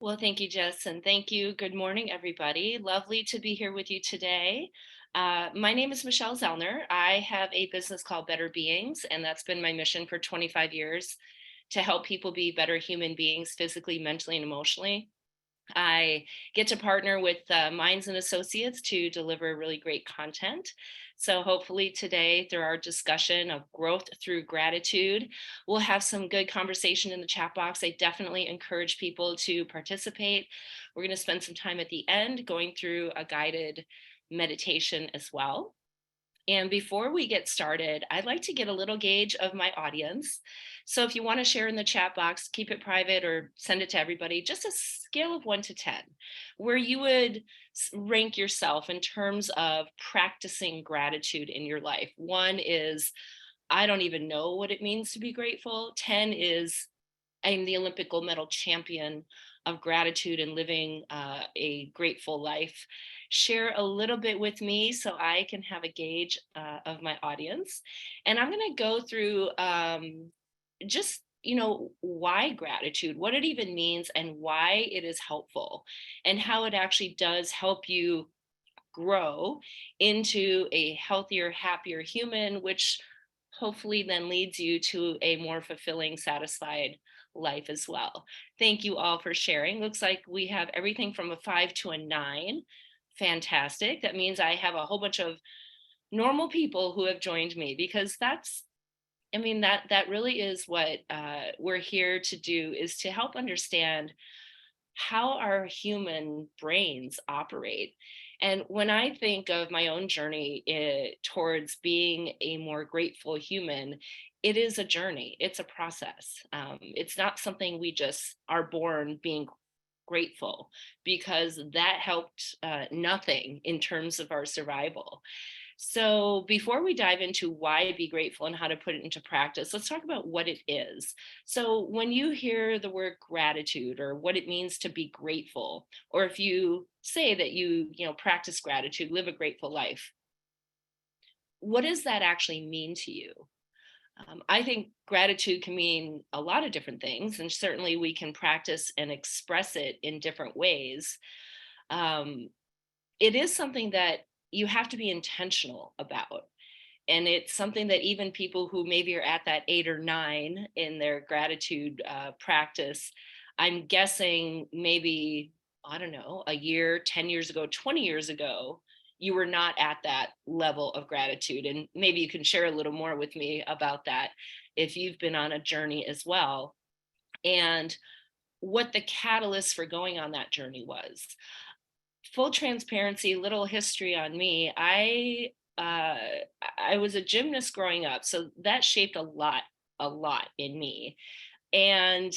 Well, thank you, Jess, and thank you. Good morning, everybody. Lovely to be here with you today. My name is Michelle Zellner. I have a business called Better Beings, and that's been my mission for 25 years to help people be better human beings physically, mentally, and emotionally. I get to partner with Minds and Associates to deliver really great content. So, hopefully, today, through our discussion of growth through gratitude, we'll have some good conversation in the chat box. I definitely encourage people to participate. We're going to spend some time at the end going through a guided meditation as well. And before we get started, I'd like to get a little gauge of my audience. So if you want to share in the chat box, keep it private or send it to everybody, just a scale of 1 to 10, where you would rank yourself in terms of practicing gratitude in your life. 1 is, I don't even know what it means to be grateful. 10 is, I'm the Olympic gold medal champion of gratitude and living a grateful life. Share a little bit with me so I can have a gauge of my audience. And I'm going to go through just why gratitude, what it even means, and why it is helpful, and how it actually does help you grow into a healthier, happier human, which hopefully then leads you to a more fulfilling, satisfied life as well. Thank you all for sharing. Looks like we have everything from a 5 to a 9. Fantastic. That means I have a whole bunch of normal people who have joined me, because that's, I mean, that really is what we're here to do, is to help understand how our human brains operate. And when I think of my own journey towards being a more grateful human, it is a journey, it's a process. It's not something we just are born being grateful, because that helped nothing in terms of our survival. So, before we dive into why be grateful and how to put it into practice, let's talk about what it is. So, when you hear the word gratitude, or what it means to be grateful, or if you say that you practice gratitude, live a grateful life, what does that actually mean to you? I think gratitude can mean a lot of different things, and certainly we can practice and express it in different ways. Um, it is something that you have to be intentional about. And it's something that even people who maybe are at that 8 or 9 in their gratitude practice, I'm guessing maybe, I don't know, a year, 10 years ago, 20 years ago, you were not at that level of gratitude. And maybe you can share a little more with me about that if you've been on a journey as well, and what the catalyst for going on that journey was. Full transparency, little history on me. Uh, I was a gymnast growing up, so that shaped a lot in me. And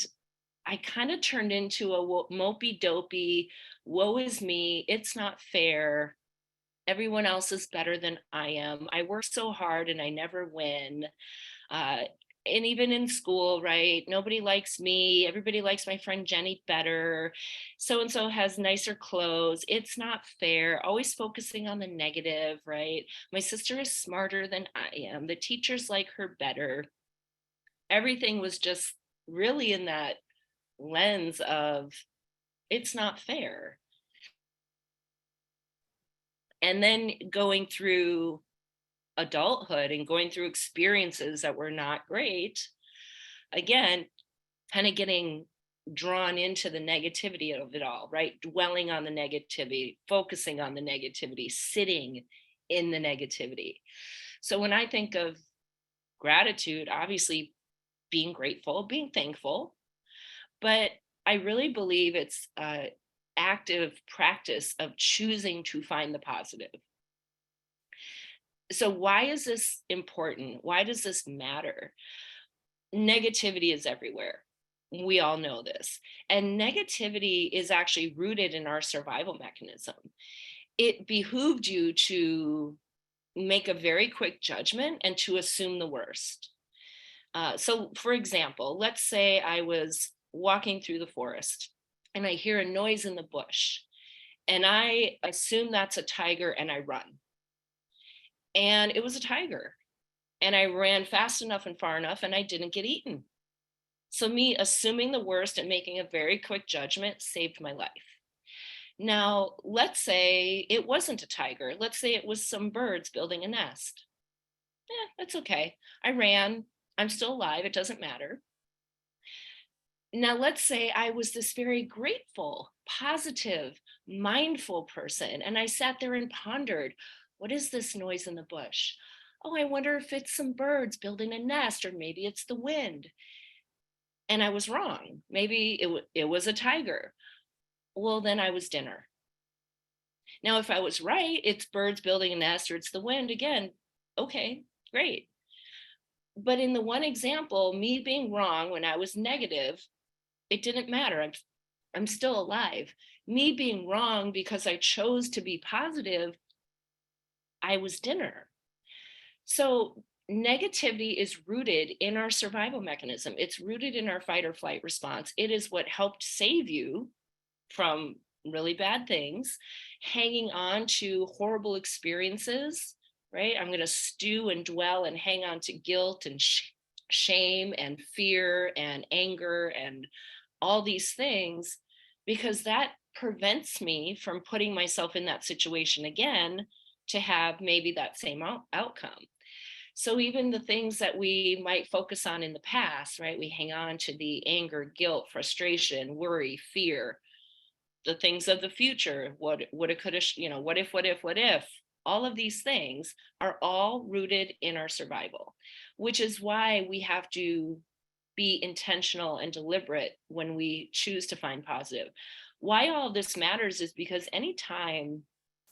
I kind of turned into a mopey dopey, woe is me, it's not fair. Everyone else is better than I am. I work so hard and I never win. Uh, and even in school, right? Nobody likes me. Everybody likes my friend Jenny better. So and so has nicer clothes. It's not fair. Always focusing on the negative, right? My sister is smarter than I am. The teachers like her better. Everything was just really in that lens of it's not fair. And then going through adulthood and going through experiences that were not great, again, kind of getting drawn into the negativity of it all, right? Dwelling on the negativity, focusing on the negativity, sitting in the negativity. So when I think of gratitude, obviously being grateful, being thankful, but I really believe it's active practice of choosing to find the positive. So why is this important? Why does this matter? Negativity is everywhere. We all know this. And negativity is actually rooted in our survival mechanism. It behooved you to make a very quick judgment and to assume the worst. So, for example, let's say I was walking through the forest and I hear a noise in the bush, and I assume that's a tiger and I run. And it was a tiger. And I ran fast enough and far enough and I didn't get eaten. So me assuming the worst and making a very quick judgment saved my life. Now, let's say it wasn't a tiger. Let's say it was some birds building a nest. That's okay. I ran. I'm still alive. It doesn't matter. Now, let's say I was this very grateful, positive, mindful person, and I sat there and pondered, what is this noise in the bush? Oh, I wonder if it's some birds building a nest, or maybe it's the wind. And I was wrong. Maybe it was a tiger. Well, then I was dinner. Now, if I was right, it's birds building a nest or it's the wind again. Okay, great. But in the one example, me being wrong when I was negative, it didn't matter. I'm still alive. Me being wrong because I chose to be positive, I was dinner. So negativity is rooted in our survival mechanism. It's rooted in our fight or flight response. It is what helped save you from really bad things, hanging on to horrible experiences, right? I'm going to stew and dwell and hang on to guilt and shame and fear and anger and all these things, because that prevents me from putting myself in that situation again to have maybe that same outcome. So even the things that we might focus on in the past, right? We hang on to the anger, guilt, frustration, worry, fear, the things of the future, what woulda, coulda, what if, all of these things are all rooted in our survival, which is why we have to be intentional and deliberate when we choose to find positive. Why all of this matters is because anytime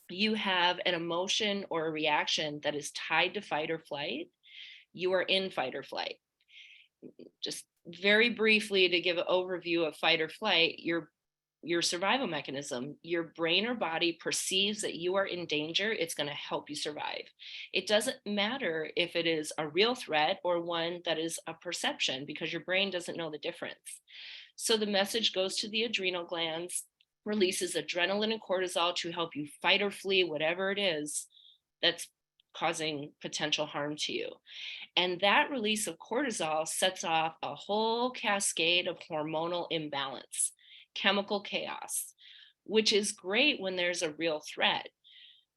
you have an emotion or a reaction that is tied to fight or flight, you are in fight or flight. Just very briefly to give an overview of fight or flight, your survival mechanism, your brain or body perceives that you are in danger, it's going to help you survive. It doesn't matter if it is a real threat or one that is a perception, because your brain doesn't know the difference. So the message goes to the adrenal glands, releases adrenaline and cortisol to help you fight or flee whatever it is that's causing potential harm to you. And that release of cortisol sets off a whole cascade of hormonal imbalance, chemical chaos, which is great when there's a real threat,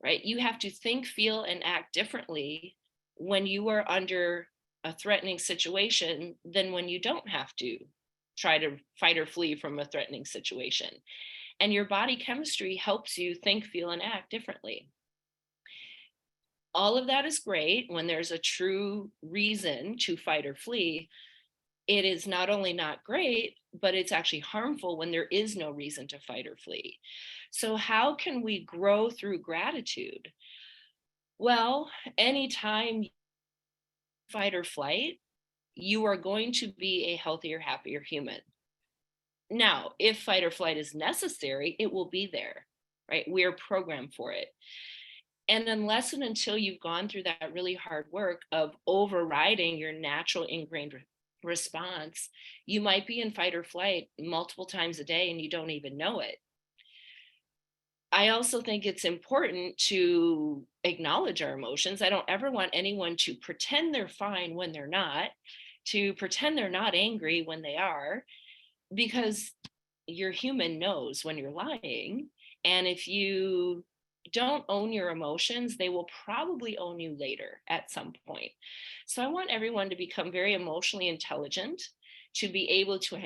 right? You have to think, feel, and act differently when you are under a threatening situation than when you don't have to try to fight or flee from a threatening situation. And your body chemistry helps you think, feel, and act differently. All of that is great when there's a true reason to fight or flee. It is not only not great, but it's actually harmful when there is no reason to fight or flee. So, how can we grow through gratitude? Well, anytime you fight or flight, you are going to be a healthier, happier human. Now, if fight or flight is necessary, it will be there, right? We're programmed for it. And unless and until you've gone through that really hard work of overriding your natural ingrained response, you might be in fight or flight multiple times a day and you don't even know it. I also think it's important to acknowledge our emotions. I don't ever want anyone to pretend they're fine when they're not, to pretend they're not angry when they are, because your human knows when you're lying. And if you don't own your emotions, they will probably own you later at some point. So I want everyone to become very emotionally intelligent, to be able to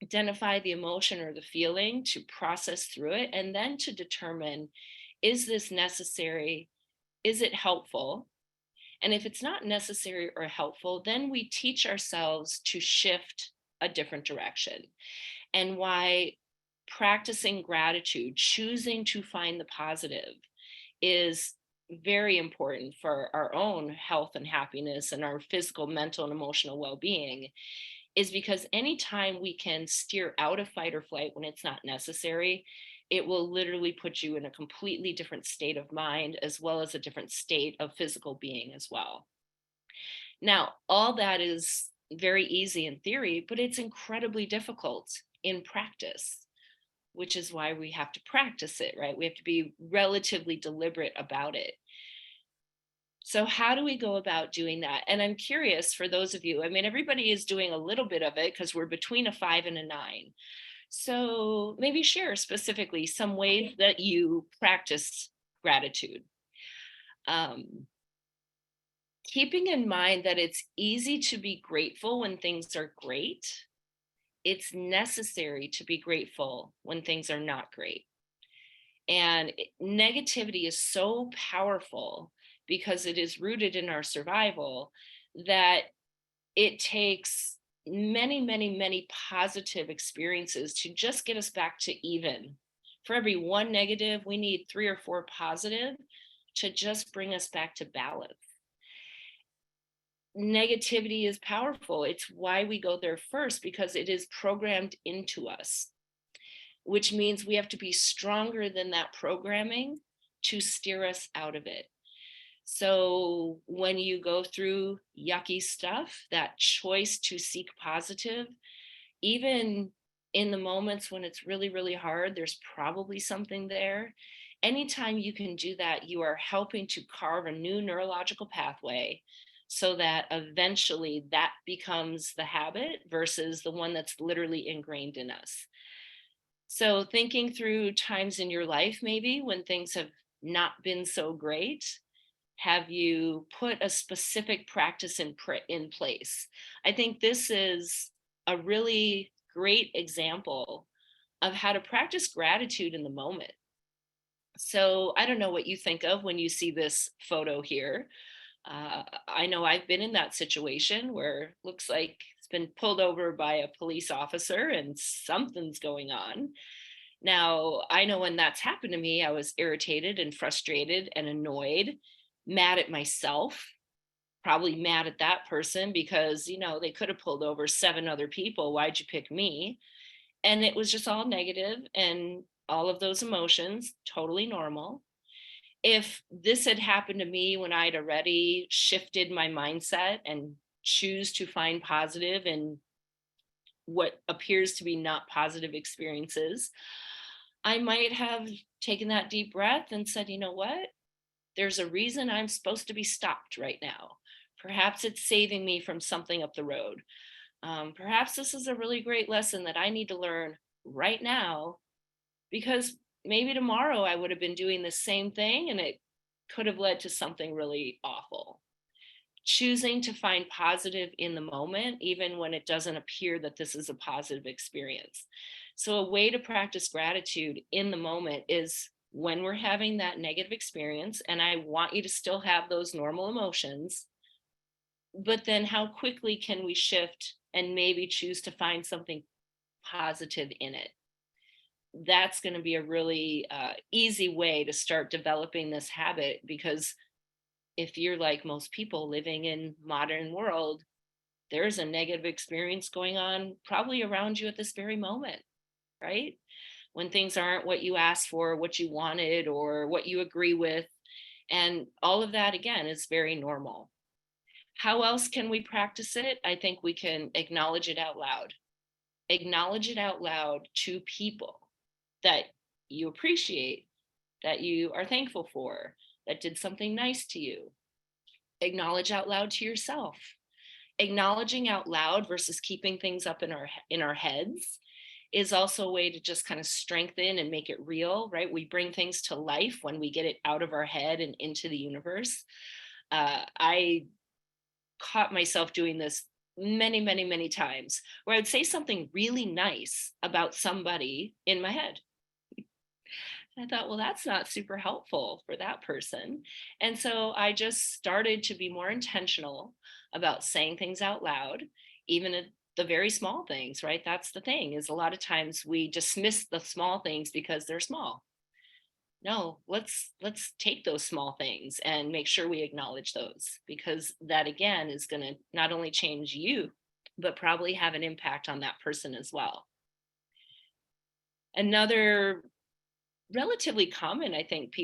identify the emotion or the feeling, to process through it, and then to determine, is this necessary? Is it helpful? And if it's not necessary or helpful, then we teach ourselves to shift a different direction. And why practicing gratitude, choosing to find the positive, is very important for our own health and happiness and our physical, mental, and emotional well being, is because anytime we can steer out of fight or flight when it's not necessary, it will literally put you in a completely different state of mind, as well as a different state of physical being as well. Now, all that is very easy in theory, but it's incredibly difficult in practice, which is why we have to practice it, right? We have to be relatively deliberate about it. So, how do we go about doing that? And I'm curious for those of you, I mean, everybody is doing a little bit of it because we're between a 5 and a 9. So, maybe share specifically some ways that you practice gratitude. Um, Keeping in mind that it's easy to be grateful when things are great, it's necessary to be grateful when things are not great. And negativity is so powerful because it is rooted in our survival that it takes many, many, many positive experiences to just get us back to even. For every one negative, we need 3 or 4 positive to just bring us back to balance. Negativity is powerful. It's why we go there first, because it is programmed into us, which means we have to be stronger than that programming to steer us out of it. So when you go through yucky stuff, that choice to seek positive, even in the moments when it's really, really hard, there's probably something there. Anytime you can do that, you are helping to carve a new neurological pathway so that eventually that becomes the habit versus the one that's literally ingrained in us. So, thinking through times in your life, maybe when things have not been so great, have you put a specific practice in place? I think this is a really great example of how to practice gratitude in the moment. So I don't know what you think of when you see this photo here. I know I've been in that situation where it looks like it's been pulled over by a police officer and something's going on. Now, I know when that's happened to me, I was irritated and frustrated and annoyed, mad at myself, probably mad at that person because, they could have pulled over 7 other people. Why'd you pick me? And it was just all negative and all of those emotions, totally normal. If this had happened to me when I'd already shifted my mindset and choose to find positive in what appears to be not positive experiences, I might have taken that deep breath and said, you know what? There's a reason I'm supposed to be stopped right now. Perhaps it's saving me from something up the road. Perhaps this is a really great lesson that I need to learn right now, because maybe tomorrow I would have been doing the same thing and it could have led to something really awful. Choosing to find positive in the moment, even when it doesn't appear that this is a positive experience. So, a way to practice gratitude in the moment is when we're having that negative experience, and I want you to still have those normal emotions, but then how quickly can we shift and maybe choose to find something positive in it? That's going to be a really easy way to start developing this habit, because if you're like most people living in modern world, there's a negative experience going on probably around you at this very moment, right? When things aren't what you asked for, what you wanted, or what you agree with. And all of that, again, is very normal. How else can we practice it? I think we can acknowledge it out loud. Acknowledge it out loud to people that you appreciate, that you are thankful for, that did something nice to you. Acknowledge out loud to yourself. Acknowledging out loud versus keeping things up in our heads is also a way to just kind of strengthen and make it real, right? We bring things to life when we get it out of our head and into the universe. I caught myself doing this many, many, many times where I'd say something really nice about somebody in my head. And I thought, well, that's not super helpful for that person. And so I just started to be more intentional about saying things out loud, even at the very small things, right? That's the thing, is a lot of times we dismiss the small things because they're small. No, let's take those small things and make sure we acknowledge those, because that again is going to not only change you, but probably have an impact on that person as well. Another relatively common, I think,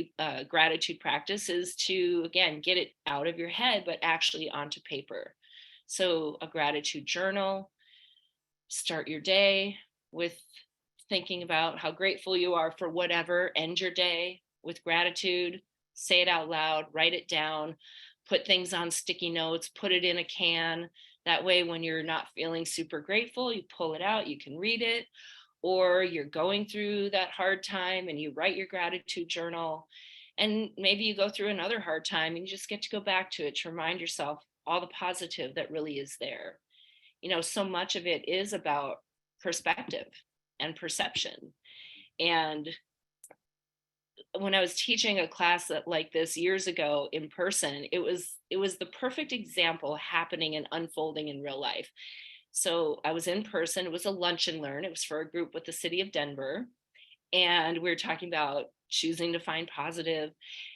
gratitude practice is to, again, get it out of your head, but actually onto paper. So, a gratitude journal, start your day with thinking about how grateful you are for whatever, end your day with gratitude, say it out loud, write it down, put things on sticky notes, put it in a can. That way, when you're not feeling super grateful, you pull it out, you can read it. Or you're going through that hard time and you write your gratitude journal. And maybe you go through another hard time and you just get to go back to it to remind yourself all the positive that really is there. So much of it is about perspective and perception. And when I was teaching a class like this years ago in person, it was the perfect example happening and unfolding in real life. So I was in person. It was a lunch and learn. It was for a group with the city of Denver, and we were talking about choosing to find positive.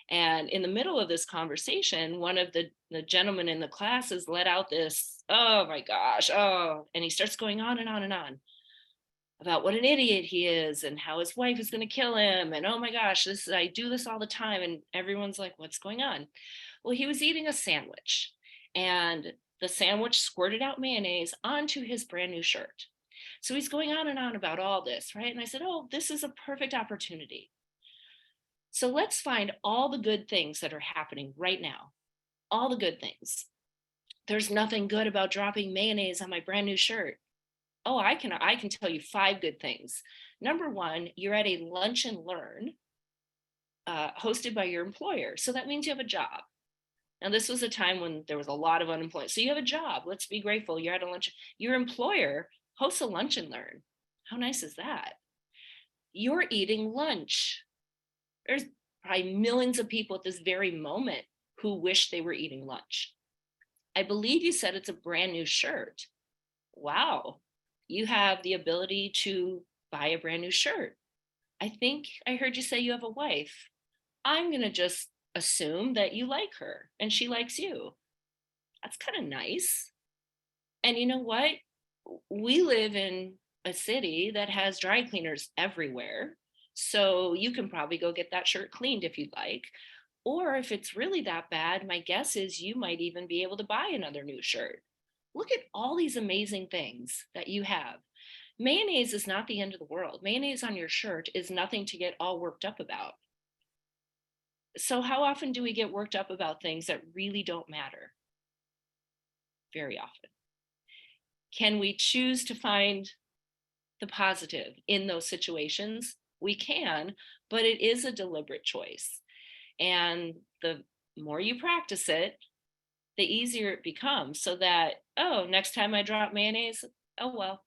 And in the middle of this conversation, one of the gentlemen in the classes let out this, oh my gosh, oh, and he starts going on and on and on about what an idiot he is and how his wife is going to kill him. And oh my gosh, I do this all the time. And everyone's like, what's going on? Well, he was eating a sandwich and the sandwich squirted out mayonnaise onto his brand new shirt. So he's going on and on about all this, right? And I said, oh, this is a perfect opportunity. So let's find all the good things that are happening right now, all the good things. There's nothing good about dropping mayonnaise on my brand new shirt. Oh, I can tell you 5 good things. Number 1, you're at a lunch and learn hosted by your employer. So that means you have a job. Now, this was a time when there was a lot of unemployment. So you have a job. Let's be grateful. You're at a lunch. Your employer hosts a lunch and learn. How nice is that? You're eating lunch. There's probably millions of people at this very moment who wish they were eating lunch. I believe you said it's a brand new shirt. Wow. You have the ability to buy a brand new shirt. I think I heard you say you have a wife. I'm going to just assume that you like her and she likes you. That's kind of nice. And you know what? We live in a city that has dry cleaners everywhere. So you can probably go get that shirt cleaned if you'd like. Or if it's really that bad, my guess is you might even be able to buy another new shirt. Look at all these amazing things that you have. Mayonnaise is not the end of the world. Mayonnaise on your shirt is nothing to get all worked up about. So, how often do we get worked up about things that really don't matter? Very often. Can we choose to find the positive in those situations? We can, but it is a deliberate choice. And the more you practice it, the easier it becomes so that, oh, next time I drop mayonnaise, oh, well,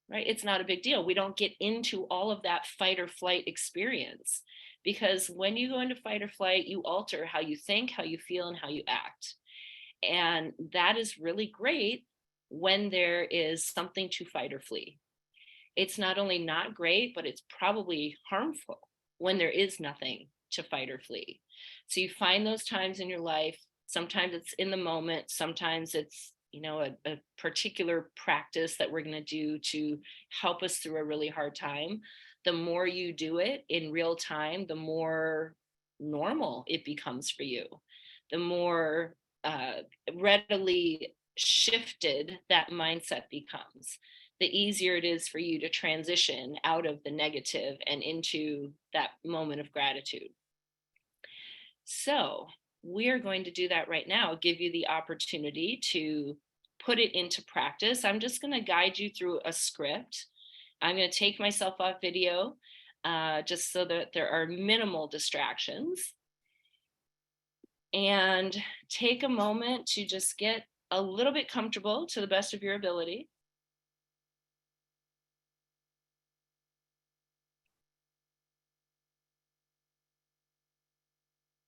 right? It's not a big deal. We don't get into all of that fight or flight experience because when you go into fight or flight, you alter how you think, how you feel, and how you act. And that is really great when there is something to fight or flee. It's not only not great, but it's probably harmful when there is nothing to fight or flee. So you find those times in your life. Sometimes it's in the moment, sometimes it's a particular practice that we're going to do to help us through a really hard time. The more you do it in real time, the more normal it becomes for you, the more readily shifted that mindset becomes, the easier it is for you to transition out of the negative and into that moment of gratitude. So we're going to do that right now, give you the opportunity to put it into practice. I'm just going to guide you through a script. I'm going to take myself off video just so that there are minimal distractions. And take a moment to just get a little bit comfortable to the best of your ability.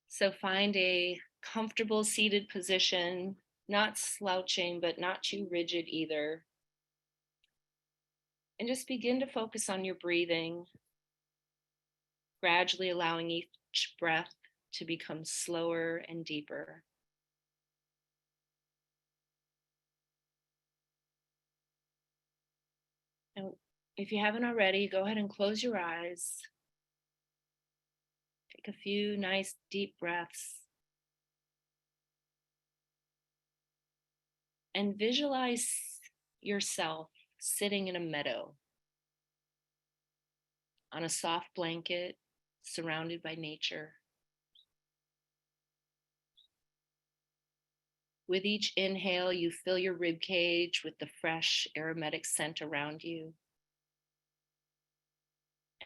So find a comfortable seated position, not slouching, but not too rigid either. And just begin to focus on your breathing, gradually allowing each breath to become slower and deeper. And if you haven't already, go ahead and close your eyes. Take a few nice deep breaths. And visualize yourself sitting in a meadow on a soft blanket surrounded by nature. With each inhale, you fill your rib cage with the fresh aromatic scent around you.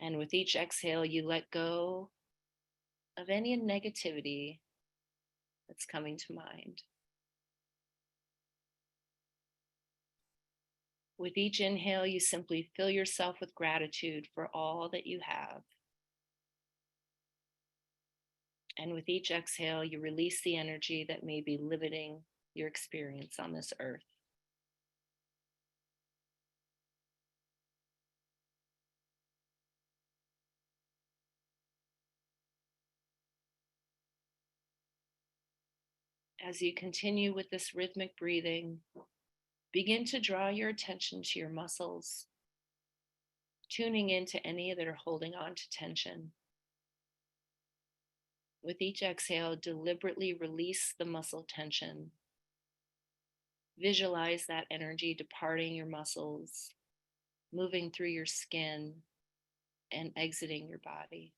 And with each exhale, you let go of any negativity that's coming to mind. With each inhale, you simply fill yourself with gratitude for all that you have. And with each exhale, you release the energy that may be limiting your experience on this earth. As you continue with this rhythmic breathing, begin to draw your attention to your muscles, tuning into any that are holding on to tension. With each exhale, deliberately release the muscle tension. Visualize that energy departing your muscles, moving through your skin, and exiting your body.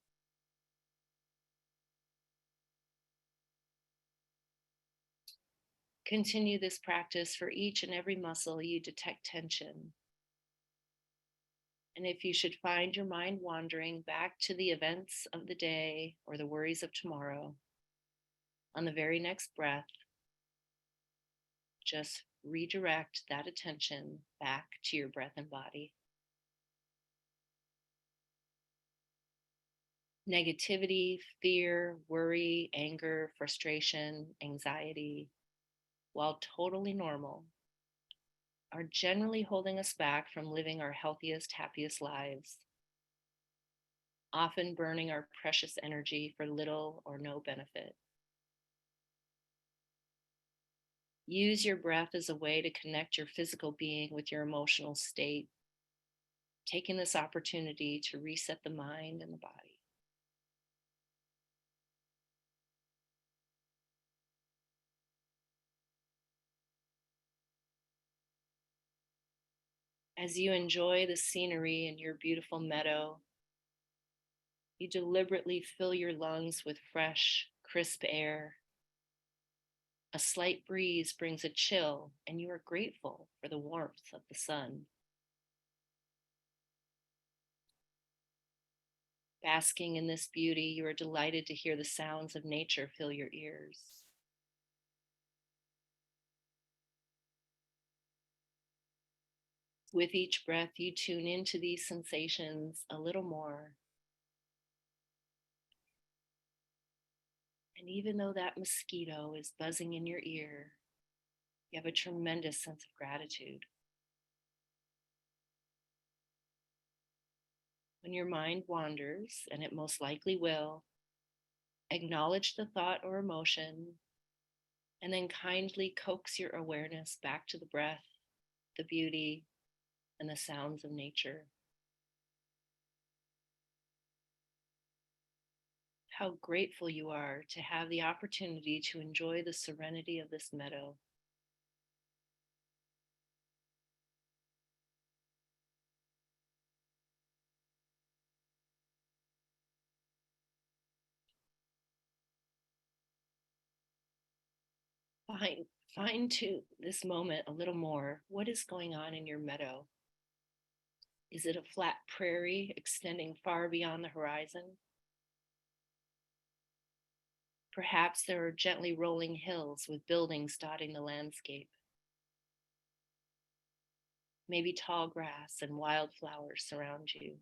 Continue this practice for each and every muscle you detect tension. And if you should find your mind wandering back to the events of the day or the worries of tomorrow, on the very next breath, just redirect that attention back to your breath and body. Negativity, fear, worry, anger, frustration, anxiety, while totally normal, are generally holding us back from living our healthiest, happiest lives, often burning our precious energy for little or no benefit. Use your breath as a way to connect your physical being with your emotional state, taking this opportunity to reset the mind and the body. As you enjoy the scenery in your beautiful meadow, you deliberately fill your lungs with fresh, crisp air. A slight breeze brings a chill, and you are grateful for the warmth of the sun. Basking in this beauty, you are delighted to hear the sounds of nature fill your ears. With each breath, you tune into these sensations a little more. And even though that mosquito is buzzing in your ear, you have a tremendous sense of gratitude. When your mind wanders, and it most likely will, acknowledge the thought or emotion, and then kindly coax your awareness back to the breath, the beauty, and the sounds of nature. How grateful you are to have the opportunity to enjoy the serenity of this meadow. Fine, fine tune this moment a little more. What is going on in your meadow? Is it a flat prairie extending far beyond the horizon? Perhaps there are gently rolling hills with buildings dotting the landscape. Maybe tall grass and wildflowers surround you.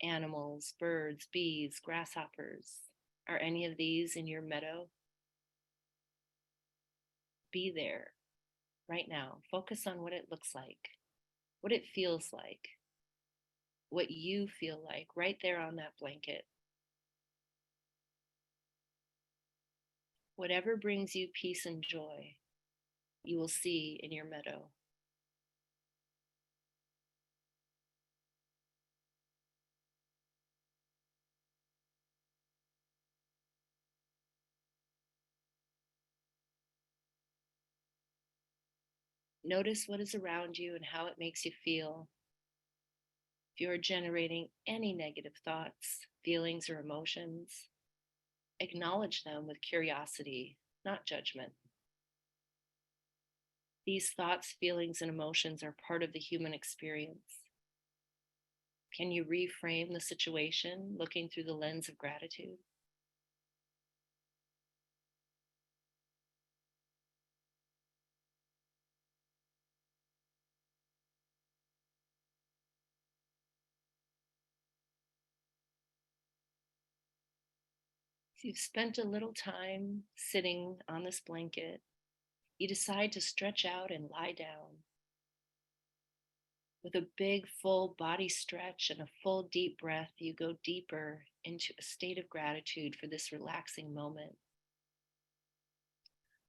Animals, birds, bees, grasshoppers. Are any of these in your meadow? Be there right now. Focus on what it looks like, what it feels like, what you feel like right there on that blanket. Whatever brings you peace and joy, you will see in your meadow. Notice what is around you and how it makes you feel. If you are generating any negative thoughts, feelings, or emotions, acknowledge them with curiosity, not judgment. These thoughts, feelings, and emotions are part of the human experience. Can you reframe the situation looking through the lens of gratitude? If you've spent a little time sitting on this blanket, you decide to stretch out and lie down. With a big, full body stretch and a full, deep breath, you go deeper into a state of gratitude for this relaxing moment.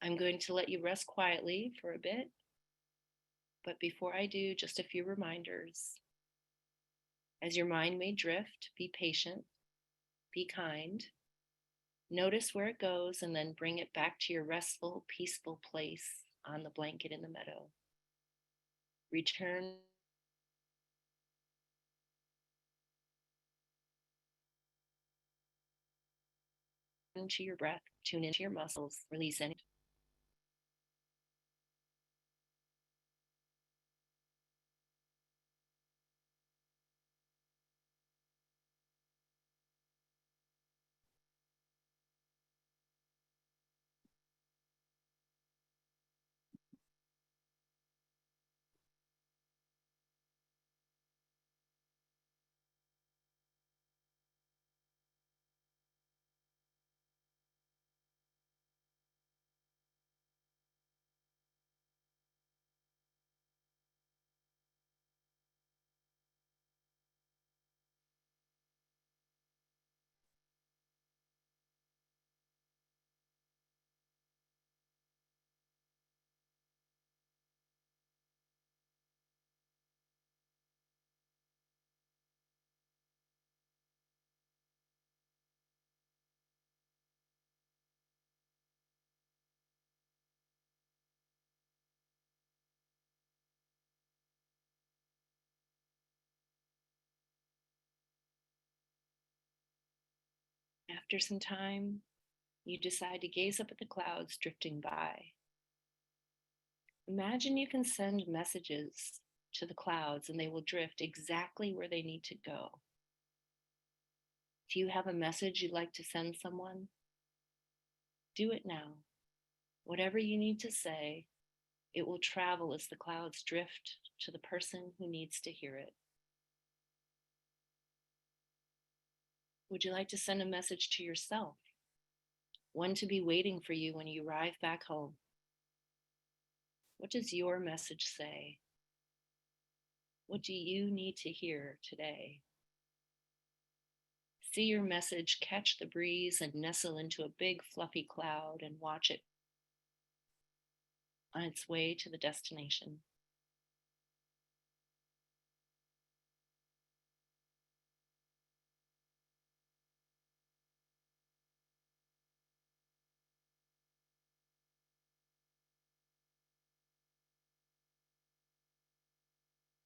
I'm going to let you rest quietly for a bit, but before I do, just a few reminders. As your mind may drift, be patient, be kind, notice where it goes, and then bring it back to your restful, peaceful place on the blanket in the meadow. Return to your breath, tune into your muscles, release any. After some time, you decide to gaze up at the clouds drifting by. Imagine you can send messages to the clouds and they will drift exactly where they need to go. Do you have a message you'd like to send someone? Do it now. Whatever you need to say, it will travel as the clouds drift to the person who needs to hear it. Would you like to send a message to yourself? One to be waiting for you when you arrive back home. What does your message say? What do you need to hear today? See your message catch the breeze and nestle into a big fluffy cloud and watch it on its way to the destination.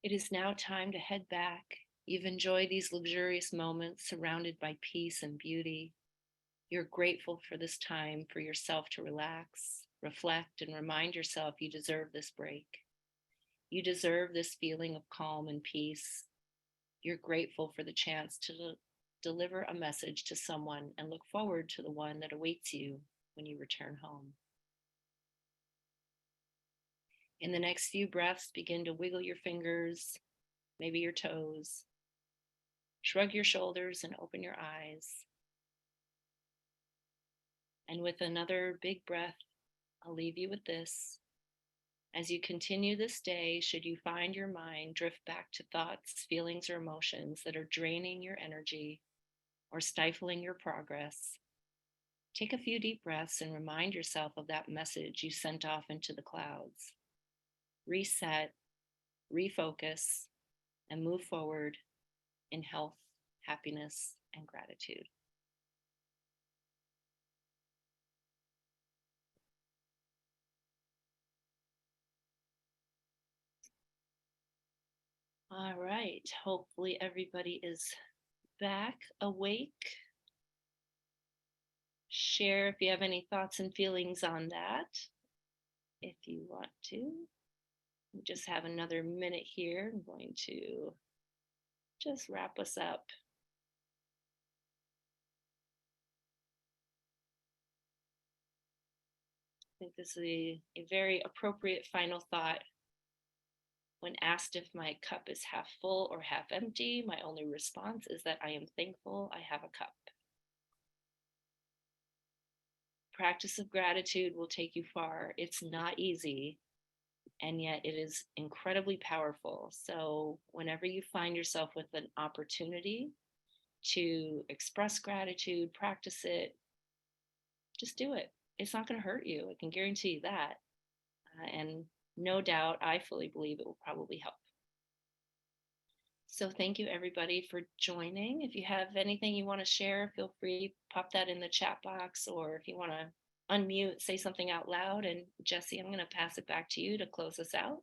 It is now time to head back. You've enjoyed these luxurious moments surrounded by peace and beauty. You're grateful for this time for yourself to relax, reflect, and remind yourself you deserve this break. You deserve this feeling of calm and peace. You're grateful for the chance to deliver a message to someone and look forward to the one that awaits you when you return home. In the next few breaths, begin to wiggle your fingers, maybe your toes. Shrug your shoulders and open your eyes. And with another big breath, I'll leave you with this. As you continue this day, should you find your mind drift back to thoughts, feelings, or emotions that are draining your energy or stifling your progress, take a few deep breaths and remind yourself of that message you sent off into the clouds. Reset, refocus, and move forward in health, happiness, and gratitude. All right, hopefully everybody is back awake. share if you have any thoughts and feelings on that, if you want to. We just have another minute here. I'm going to just wrap us up. I think this is a very appropriate final thought. When asked if my cup is half full or half empty, my only response is that I am thankful I have a cup. Practice of gratitude will take you far. It's not easy, and yet it is incredibly powerful. So, whenever you find yourself with an opportunity to express gratitude, practice it, just do it. It's not going to hurt you. I can guarantee you that. And no doubt, I fully believe it will probably help. So thank you everybody for joining. If you have anything you want to share, feel free to pop that in the chat box, or if you want to unmute, say something out loud. And Jesse, I'm going to pass it back to you to close us out.